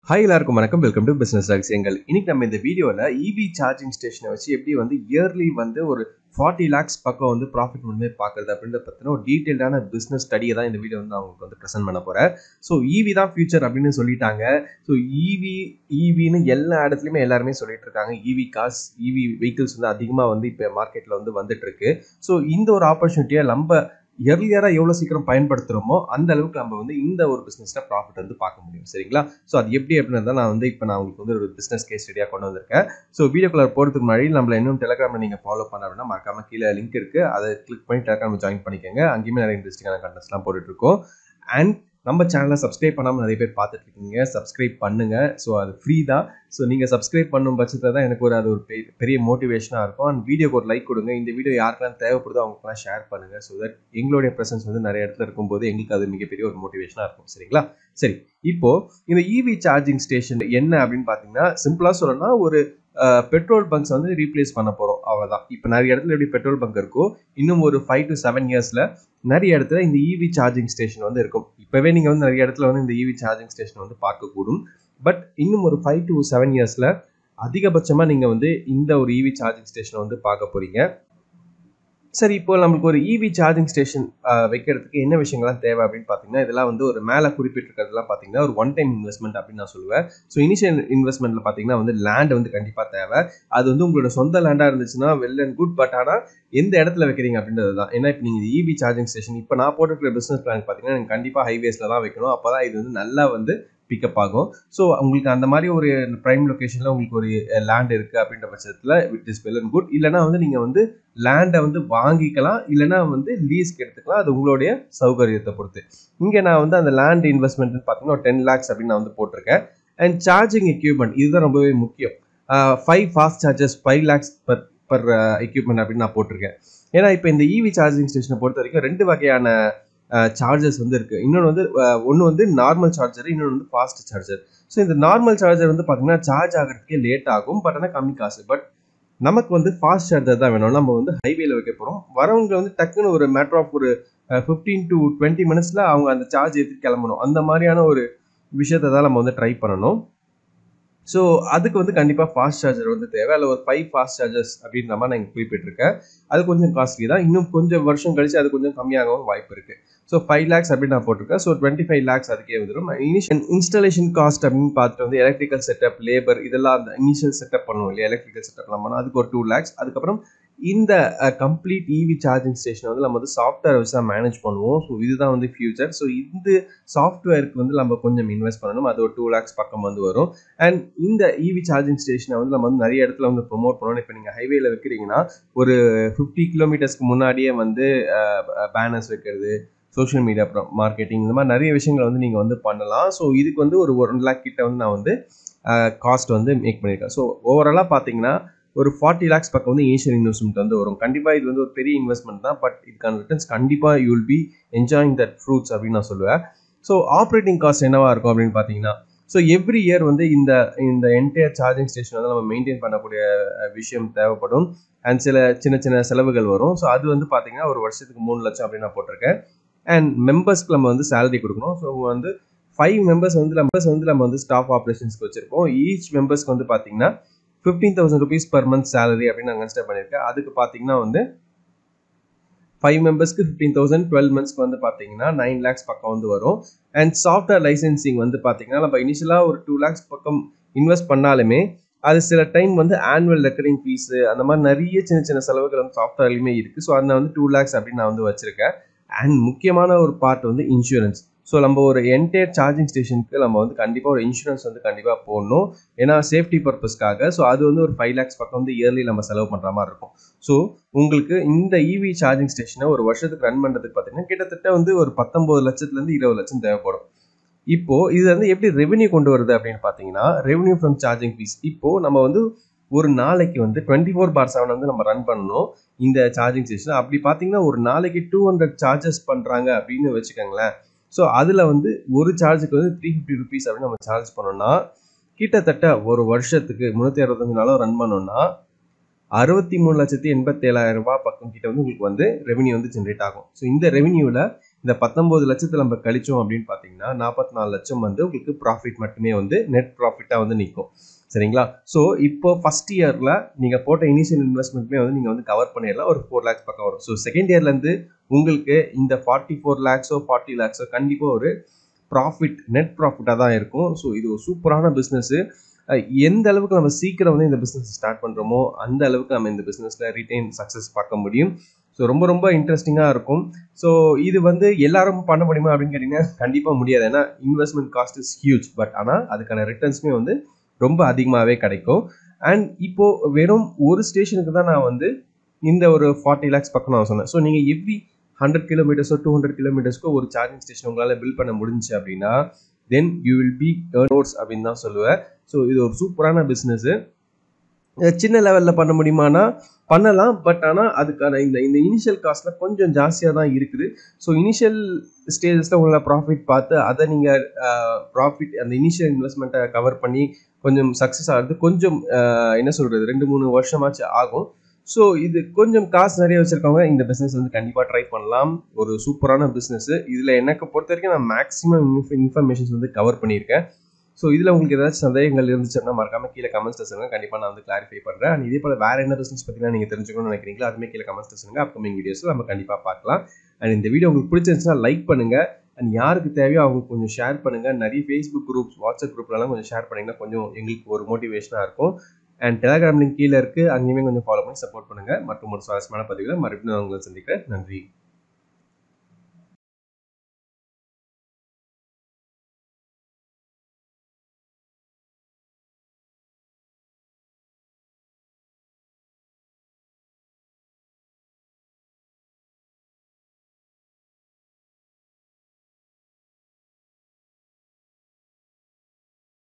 Hi எல்லாருக்கும் வணக்கம். Welcome to business ரகசியங்கள். இன்னைக்கு நம்ம இந்த வீடியோவில் இவி சார்ஜிங் ஸ்டேஷனை வச்சு எப்படி இயர்லி ஒரு 40 lakhs பக்கம் ப்ராஃபிட் முன்னே பார்க்குறது அப்படின்றத பற்றின ஒரு டீட்டெயில்டான பிஸ்னஸ் ஸ்டடியை தான் இந்த வீடியோ அவங்களுக்கு ப்ரெசென்ட் பண்ண போகிறேன். ஸோ இவி தான் ஃபியூச்சர் அப்படின்னு சொல்லிட்டாங்க. ஸோ இவின்னு எல்லா இடத்துலையுமே எல்லாருமே சொல்லிட்டு இருக்காங்க. இவி கார்ஸ், இவி வெஹிக்கிள்ஸ் அதிகமாக இப்போ மார்க்கெட்டில் வந்துட்டு இருக்கு. ஸோ இந்த ஒரு ஆப்பர்ச்சுனிட்டியை நம்ம எர்லியரா எவ்வளவு சீக்கிரம் பயன்படுத்துறோமோ அந்த அளவுக்கு நம்ம இந்த ஒரு பிசினஸ்ல ப்ராஃபிட் பார்க்க முடியும். சரிங்களா? ஸோ அது எப்படி அப்படின்றத நான் இப்போ நான் உங்களுக்கு ஒரு பிசினஸ் கேஸ் ஸ்டடியா கொண்டு வந்திருக்கேன். ஸோ வீடியோக்குள்ள போறதுக்கு முன்னாடி நம்மள இன்னும் டெலிகிராம்ல நீங்க ஃபாலோ பண்ண அப்படின்னா மறக்காம கீழே லிங்க் இருக்கு, அதை கிளிக் பண்ணி டெலிகிராம் ஜாயின் பண்ணிக்கோங்க. அங்கேயுமே நிறைய இன்ட்ரெஸ்டிங்கான கண்டென்ட்ஸ்லாம் போட்டுட்டு இருக்கோம். அண்ட் நம்ம சேனலை சப்ஸ்கிரைப் பண்ணாமல் நிறைய பேர் பார்த்துட்டு இருக்கீங்க. சப்ஸ்கிரைப் பண்ணுங்க. ஸோ அது ஃப்ரீ தான். ஸோ நீங்கள் சப்ஸ்கிரைப் பண்ணும் பட்சத்தில் தான் எனக்கு அது ஒரு பெரிய மோட்டிவேஷனாக இருக்கும். அண்ட் வீடியோக்கு ஒரு லைக் கொடுங்க. இந்த வீடியோ யாருக்கெல்லாம் தேவைப்படுதோ அவங்களுக்குலாம் ஷேர் பண்ணுங்கள். ஸோ தட் எங்களுடைய ப்ரெசன்ஸ் நிறைய இடத்துல இருக்கும்போது எங்களுக்கு அது மிகப்பெரிய ஒரு மோட்டிவேஷனாக இருக்கும். சரிங்களா? சரி, இப்போ இந்த இவி சார்ஜிங் ஸ்டேஷன் என்ன அப்படின்னு பார்த்தீங்கன்னா, சிம்பிளாக சொல்லணும்னா ஒரு பெட்ரோல் பங்க்ஸ் ரீப்ளேஸ் பண்ண போகிறோம், அவ்வளோதான். இப்போ நிறைய இடத்துல எப்படி பெட்ரோல் பங்க் இருக்கோ, இன்னும் ஒரு 5 to 7 yearsல நிறைய இடத்துல இந்த இவி சார்ஜிங் ஸ்டேஷன் இருக்கும். இப்போவே நீங்கள் நிறைய இடத்துல இந்த இவி சார்ஜிங் ஸ்டேஷன் பார்க்கக்கூடும். பட் இன்னும் ஒரு 5 to 7 yearsல அதிகபட்சமாக நீங்கள் இந்த ஒரு இவி சார்ஜிங் ஸ்டேஷனை பார்க்க போகிறீங்க. சரி, இப்போ நம்மளுக்கு ஒரு இவி சார்ஜிங் ஸ்டேஷன் வைக்கிறதுக்கு என்ன விஷயங்கள்லாம் தேவை அப்படின்னு பார்த்தீங்கன்னா, இதெல்லாம் ஒரு மேலே குறிப்பிட்டிருக்கிறதுலாம் பார்த்தீங்கன்னா ஒரு ஒன் டைம் இன்வெஸ்ட்மெண்ட் அப்படின்னு நான் சொல்லுவேன். ஸோ இனிஷியல் இன்வெஸ்ட்மெண்ட்டில் பார்த்தீங்கன்னா லேண்ட் கண்டிப்பாக தேவை. அது உங்களோட சொந்த லேண்டாக இருந்துச்சுன்னா வெல் அண்ட் குட். பட் ஆனால் எந்த இடத்துல வைக்கிறீங்க அப்படின்றது தான். ஏன்னா இப்போ நீங்கள் இவி சார்ஜிங் ஸ்டேஷன் இப்போ நான் போட்டுருக்கிற பிஸ்னஸ் பிளான் பார்த்தீங்கன்னா நீங்கள் கண்டிப்பாக ஹைவேஸில் தான் வைக்கணும். அப்போ தான் இது நல்லா பிக்கப் ஆகும். ஸோ உங்களுக்கு அந்த மாதிரி ஒரு ப்ரைம் லொக்கேஷனில் உங்களுக்கு ஒரு லேண்ட் இருக்குது அப்படின்ற பட்சத்தில் it is well and good. இல்லைனா நீங்கள் லேண்டை வாங்கிக்கலாம், இல்லைனா லீஸ்க்கு எடுத்துக்கலாம். அது உங்களுடைய சௌகரியத்தை பொறுத்து. இங்கே நான் அந்த லேண்ட் இன்வெஸ்ட்மெண்ட் பார்த்தீங்கன்னா 10 lakhs அப்படின்னு நான் போட்டிருக்கேன். அண்ட் சார்ஜிங் எக்யூப்மெண்ட் இதுதான் ரொம்பவே முக்கியம். 5 fast charges 5 lakhs per equipment அப்படின்னு நான் போட்டிருக்கேன். ஏன்னா இப்போ இந்த இவி சார்ஜிங் ஸ்டேஷனை பொறுத்த வரைக்கும் 2 வகையான சார்ஜர்ஸ் இருக்கு. இன்னொன்று ஒன்று நார்மல் சார்ஜர், இன்னொன்று ஃபாஸ்ட் சார்ஜர். ஸோ இந்த நார்மல் சார்ஜர் பார்த்தீங்கன்னா சார்ஜ் ஆகிறதுக்கே லேட் ஆகும். பட் ஆனால் கம்மி காசு. பட் நமக்கு ஃபாஸ்ட் சார்ஜர் தான் வேணும். நம்ம ஹைவேல வைக்க போகிறோம். வரவங்க டக்குன்னு ஒரு மேட்டர் ஆஃப் ஒரு 15 to 20 minutesல அவங்க அந்த சார்ஜ் ஏற்றி கிளம்பணும். அந்த மாதிரியான ஒரு விஷயத்தை தான் நம்ம ட்ரை பண்ணணும். ஸோ அதுக்கு கண்டிப்பாக ஃபாஸ்ட் சார்ஜர் தேவை. அதில் ஒரு 5 ஃபாஸ்ட் சார்ஜர்ஸ் அப்படின்ற மாதிரி நான் குறிப்பிட்டிருக்கேன். அது கொஞ்சம் காஸ்ட்லி தான். இன்னும் கொஞ்சம் வருஷம் கழிச்சு அது கொஞ்சம் கம்மியாகவும் வாய்ப்பு இருக்குது. ஸோ 5 lakhs அப்படின்னு நான் போட்டிருக்கேன். ஸோ 25 lakhs அதுக்கே வந்துடும். இன்ஸ்டாலேஷன் காஸ்ட் அப்படின்னு பார்த்துட்டு எலக்ட்ரிக்கல் செட்டப், லேபர், இதெல்லாம் அந்த இனிஷியல் செட்டப் பண்ணுவோம் இல்லையா, எலக்ட்ரிக்கல் செட்டப்லாம் பண்ணோம், அதுக்கு ஒரு 2 lakhs. அதுக்கப்புறம் இந்த கம்ப்ளீட் இவி சார்ஜிங் ஸ்டேஷன் நம்ம சாஃப்ட்வேர் வச்சு தான் மேனேஜ் பண்ணுவோம். ஸோ இதுதான் ஃபியூச்சர். ஸோ இந்த சாஃப்ட்வேருக்கு நம்ம கொஞ்சம் இன்வெஸ்ட் பண்ணணும். அது ஒரு 2 lakhs பக்கம் வரும். அண்ட் இந்த இவி சார்ஜிங் ஸ்டேஷனை நம்ம நிறைய இடத்துல ப்ரொமோட் பண்ணணும். இப்போ நீங்கள் ஹைவேல வைக்கிறீங்கன்னா ஒரு 50 kilometers முன்னாடியே பேனர்ஸ் வைக்கிறது, சோஷியல் மீடியா மார்க்கெட்டிங், இந்த மாதிரி நிறைய விஷயங்களை நீங்கள் பண்ணலாம். ஸோ இதுக்கு ஒரு 1 lakh கிட்ட நான் காஸ்ட் மேக் பண்ணியிருக்கேன். ஸோ ஓவராலாக பார்த்தீங்கன்னா ஒரு 40 lakhs பக்கம் இனிஷியல் இன்வெஸ்ட்மெண்ட் வரும். கண்டிப்பாக இது ஒரு பெரிய இன்வெஸ்ட்மெண்ட் தான். பட் இதுக்கான ரிட்டர்ன்ஸ் கண்டிப்பாக you will be enjoying that fruits அப்படின்னு நான் சொல்லுவேன். ஸோ ஆப்ரேட்டிங் காஸ்ட் என்னவா இருக்கும் அப்படின்னு பார்த்தீங்கன்னா, ஸோ எவ்ரி இயர் இந்த என்டையர் சார்ஜிங் ஸ்டேஷன் நம்ம மெயின்டைன் பண்ணக்கூடிய விஷயம் தேவைப்படும். அண்ட் சில சின்ன சின்ன செலவுகள் வரும். ஸோ அது பார்த்தீங்கன்னா ஒரு வருஷத்துக்கு 3 lakhs அப்படின்னு நான் போட்டிருக்கேன். அண்ட் மெம்பர்ஸ்க்கு நம்ம சேலரி கொடுக்கணும். ஸோ 5 members நம்ம ஸ்டாஃப் ஆப்ரேஷன்ஸ்க்கு வச்சிருக்கோம். ஈச் மெம்பர்ஸ்க்கு பார்த்தீங்கன்னா 15,000 rupees per month salary அப்படின்னு நான் கன்சிடர் பண்ணியிருக்கேன். அதுக்கு பார்த்தீங்கன்னா 5 members 15,000, 12 monthsக்கு பார்த்தீங்கன்னா 9 lakhs பக்கம் வரும். அண்ட் சாஃப்ட்வேர் லைசன்சிங் பார்த்தீங்கன்னா நம்ம இனிஷியலாக ஒரு 2 lakhs பக்கம் இன்வெஸ்ட் பண்ணாலுமே அது சில டைம் ஆனுவல் ரெக்கரிங் ஃபீஸ், அந்த மாதிரி நிறைய சின்ன சின்ன செலவுகள் சாஃப்ட்வேர்லையுமே இருக்குது. ஸோ அதை 2 lakhs அப்படின்னு நான் வச்சிருக்கேன். அண்ட் முக்கியமான ஒரு பார்ட் இன்சூரன்ஸ். ஸோ நம்ம ஒரு என்டையர் சார்ஜிங் ஸ்டேஷனுக்கு நம்ம கண்டிப்பாக ஒரு இன்சூரன்ஸ் கண்டிப்பாக போடணும். ஏன்னா சேஃப்டி பர்பஸ்க்காக. ஸோ அது ஒரு 5 lakhs பக்கம் இயர்லி நம்ம செலவு பண்ணுற மாதிரி இருக்கும். ஸோ உங்களுக்கு இந்த இவி சார்ஜிங் ஸ்டேஷனை ஒரு வருஷத்துக்கு ரன் பண்ணுறதுக்கு பார்த்தீங்கன்னா கிட்டத்தட்ட ஒரு 19 லட்சத்துலேருந்து 20 லட்சம் தேவைப்படும். இப்போ இது எப்படி ரெவென்யூ கொண்டு வருது அப்படின்னு பார்த்தீங்கன்னா, ரெவென்யூ ஃப்ரம் சார்ஜிங் ஃபீஸ். இப்போ நம்ம ஒரு நாளைக்கு 24/7 நம்ம ரன் பண்ணணும் இந்த சார்ஜிங் ஸ்டேஷன். அப்படி பார்த்தீங்கன்னா ஒரு நாளைக்கு 200 சார்ஜஸ் பண்ணுறாங்க அப்படின்னு வச்சுக்கோங்களேன். ஸோ அதில் ஒரு சார்ஜுக்கு 350 rupees அப்படின்னு நம்ம சார்ஜ் பண்ணோம்னா கிட்டத்தட்ட ஒரு வருஷத்துக்கு 365 நாளும் ரன் பண்ணோம்னா 63,87,000 ரூபாய் பக்கம் கிட்ட உங்களுக்கு ரெவென்யூ ஜென்ரேட் ஆகும். ஸோ இந்த ரெவென்யூவில் இந்த 19 லட்சத்தை நம்ம கழிச்சோம் அப்படின்னு பார்த்தீங்கன்னா 44 லட்சம் வந்து உங்களுக்கு ப்ராஃபிட் மட்டுமே வந்து நெட் ப்ராஃபிட்டாக வந்து நிற்கும். சரிங்களா? ஸோ இப்போ ஃபர்ஸ்ட் இயரில் நீங்கள் போட்ட இனிஷியல் இன்வெஸ்ட்மெண்ட்மே வந்து நீங்கள் வந்து கவர் பண்ணிடலாம். ஒரு 4 லேக்ஸ் பக்கம் வரும். ஸோ செகண்ட் இயர்லேருந்து உங்களுக்கு இந்த 44 லேக்ஸோ 40 லேக்ஸோ கண்டிப்பாக ஒரு ப்ராஃபிட் நெட் ப்ராஃபிட்டாக தான் இருக்கும். ஸோ இது ஒரு சூப்பரான பிஸ்னஸ்ஸு. எந்த அளவுக்கு நம்ம சீக்கிரம் வந்து இந்த பிஸ்னஸ் ஸ்டார்ட் பண்ணுறோமோ அந்த அளவுக்கு நம்ம இந்த பிஸ்னஸில் ரிட்டைன் சக்ஸஸ் பார்க்க முடியும். ஸோ ரொம்ப ரொம்ப இன்ட்ரெஸ்டிங்காக இருக்கும். ஸோ இது வந்து எல்லாரும் பண்ண முடியுமா அப்படின்னு கேட்டிங்கன்னா கண்டிப்பாக முடியாது. ஏன்னா investment cost is huge. But ஆனால் அதுக்கான ரிட்டர்ன்ஸுமே வந்து ரொம்ப அதிகமாகவே கிடைக்கும். அண்ட் இப்போது வெறும் ஒரு ஸ்டேஷனுக்கு தான் நான் வந்து இந்த ஒரு 40 லேக்ஸ் பக்கம் நான் சொன்னேன். ஸோ நீங்கள் எவ்ரி 100 கிலோமீட்டர்ஸோ 200 கிலோமீட்டர்ஸ்க்கோ ஒரு சார்ஜிங் ஸ்டேஷன் உங்களால் பில்ட் பண்ண முடிஞ்சு அப்படின்னா then you will be earners அப்படின்னு தான் சொல்லுவேன். ஸோ இது ஒரு சூப்பரான பிஸ்னஸ்ஸு. சின்ன லெவலில் பண்ண முடியுமானா பண்ணலாம். பட் ஆனால் அதுக்கான இந்த இனிஷியல் காஸ்ட்டில் கொஞ்சம் ஜாஸ்தியாக தான் இருக்குது. ஸோ இனிஷியல் ஸ்டேஜஸில் உங்களை ப்ராஃபிட் பார்த்து அதை நீங்கள் ப்ராஃபிட் அந்த இனிஷியல் இன்வெஸ்ட்மெண்ட்டை கவர் பண்ணி கொஞ்சம் சக்ஸஸ் ஆகிறது கொஞ்சம் என்ன சொல்கிறது 2-3 வருஷமாச்சு ஆகும். ஸோ இது கொஞ்சம் காசு நிறைய வச்சுருக்கவங்க இந்த பிஸ்னஸ் வந்து கண்டிப்பாக ட்ரை பண்ணலாம். ஒரு சூப்பரான பிஸ்னஸ்ஸு. இதில் எனக்கு பொறுத்த வரைக்கும் நான் மேக்ஸிமம் இன்ஃபர்மேஷன்ஸ் வந்து கவர் பண்ணியிருக்கேன். ஸோ இதில் உங்களுக்கு ஏதாச்சும் சந்தேகங்கள் இருந்துச்சுன்னா மறக்காம கீழே கமெண்ட்ஸ் சொல்லுங்கள். கண்டிப்பாக நான் வந்து கிளாரிஃபை பண்ணுறேன். அண்ட் இதே போல் வேறு என்ன பிஸ்னஸ் பற்றினா நீங்கள் தெரிஞ்சுக்கணும்னு நினைக்கிறீங்களா அதுவுமே கீழே கமெண்ட்ஸ் சொல்லுங்கள். அப்கமிங் வீடியோஸில் நம்ம கண்டிப்பாக பார்க்கலாம். அண்ட் இந்த வீடியோ உங்களுக்கு பிடிச்சிருந்துச்சுன்னா லைக் பண்ணுங்கள். அண்ட் யாருக்கு தேவையோ அவங்களுக்கு கொஞ்சம் ஷேர் பண்ணுங்கள். நிறைய ஃபேஸ்புக் குரூப்ஸ் வாட்ஸ்அப் குரூப்லலாம் கொஞ்சம் ஷேர் பண்ணிங்கன்னா கொஞ்சம் எங்களுக்கு ஒரு மோட்டிவேஷனாக இருக்கும். அண்ட் டெலிகிராம் லிங்க் கீழே இருக்குது. அங்கேயுமே கொஞ்சம் ஃபாலோ பண்ணி சப்போர்ட் பண்ணுங்கள். மற்றும் ஒரு சுவாரஸ்யமான பதிவில் மறுபடியும் நான் உங்களை சந்திக்கிறேன். நன்றி.